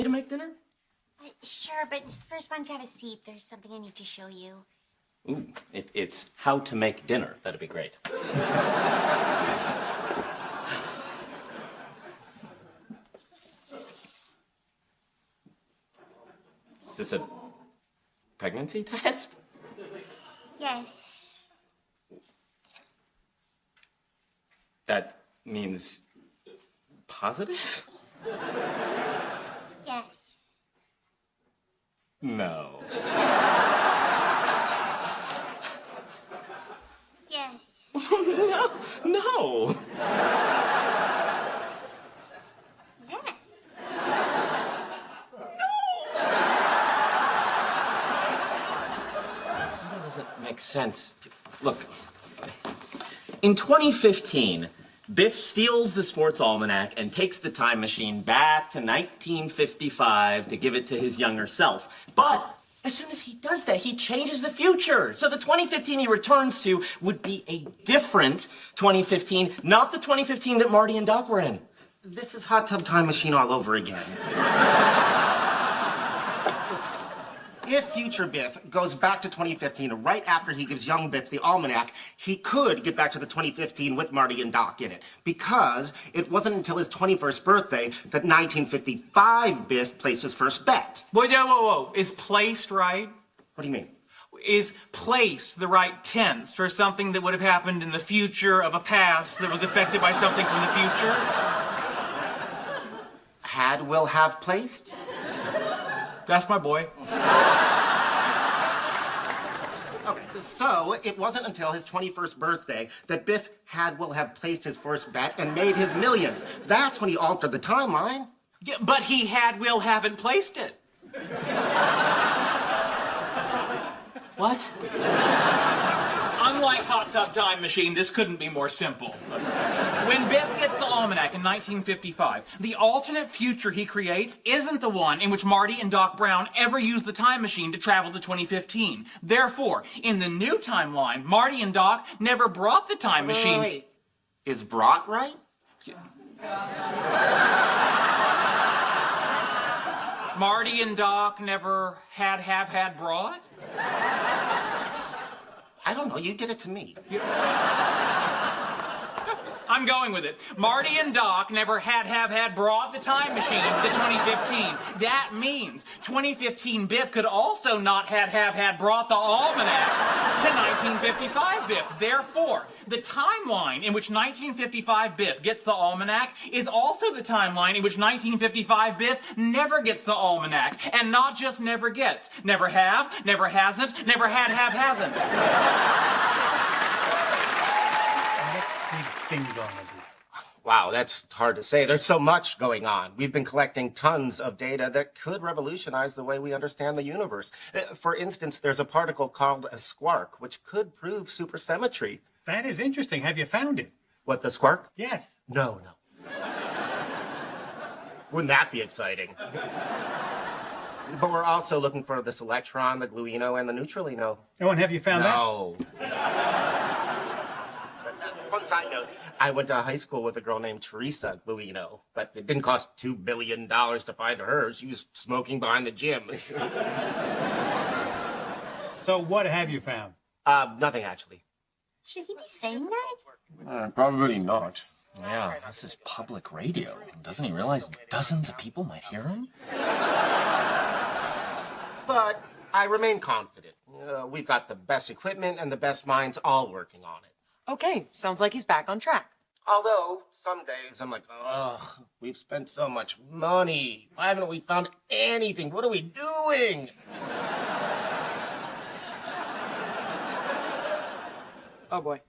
To make dinner? Sure, but first, why don't you have a seat? There's something I need to show you. Ooh, if it's how to make dinner, that'd be great. Is this a pregnancy test? Yes. That means positive? Yes. No. Yes. No. No. Yes. That doesn't make sense. Look, in 2015, Biff steals the sports almanac and takes the time machine back to 1955 to give it to his younger self. But as soon as he does that, he changes the future. So the 2015 he returns to would be a different 2015, not the 2015 that Marty and Doc were in. This is Hot Tub Time Machine all over again. If future Biff goes back to 2015 right after he gives young Biff the almanac, he could get back to the 2015 with Marty and Doc in it. Because it wasn't until his 21st birthday that 1955 Biff placed his first bet. Whoa. Is placed right? What do you mean? Is placed the right tense for something that would have happened in the future of a past that was affected by something from the future? Had will have placed? That's my boy. Okay, so it wasn't until his 21st birthday that Biff will have placed his first bet and made his millions. That's when he altered the timeline. Yeah, but he haven't placed it. What? Unlike Hot Tub Time Machine, this couldn't be more simple. When Biff gets the almanac in 1955, the alternate future he creates isn't the one in which Marty and Doc Brown ever used the time machine to travel to 2015. Therefore, in the new timeline, Marty and Doc never brought the time machine. Wait. Is brought right? Marty and Doc never had brought? I don't know. You did it to me. I'm going with it. Marty and Doc never had brought the time machine to 2015. That means 2015 Biff could also not have brought the almanac to 1955 Biff. Therefore, the timeline in which 1955 Biff gets the almanac is also the timeline in which 1955 Biff never gets the almanac. And not just never gets. Never have, never hasn't, never hasn't. Wow, that's hard to say. There's so much going on. We've been collecting tons of data that could revolutionize the way we understand the universe. For instance, there's a particle called a squark, which could prove supersymmetry. That is interesting. Have you found it? What, the squark? Yes. No. Wouldn't that be exciting? But we're also looking for this electron, the gluino, and the neutralino. Oh, and have you found that? No. One side note, I went to high school with a girl named Teresa Gluino, but it didn't cost $2 billion to find her. She was smoking behind the gym. So what have you found? Nothing, actually. Should he be saying that? Probably not. Yeah, this is public radio. Doesn't he realize dozens of people might hear him? But I remain confident. We've got the best equipment and the best minds all working on it. Okay, sounds like he's back on track. Although, some days I'm like, ugh, we've spent so much money. Why haven't we found anything? What are we doing? Oh boy.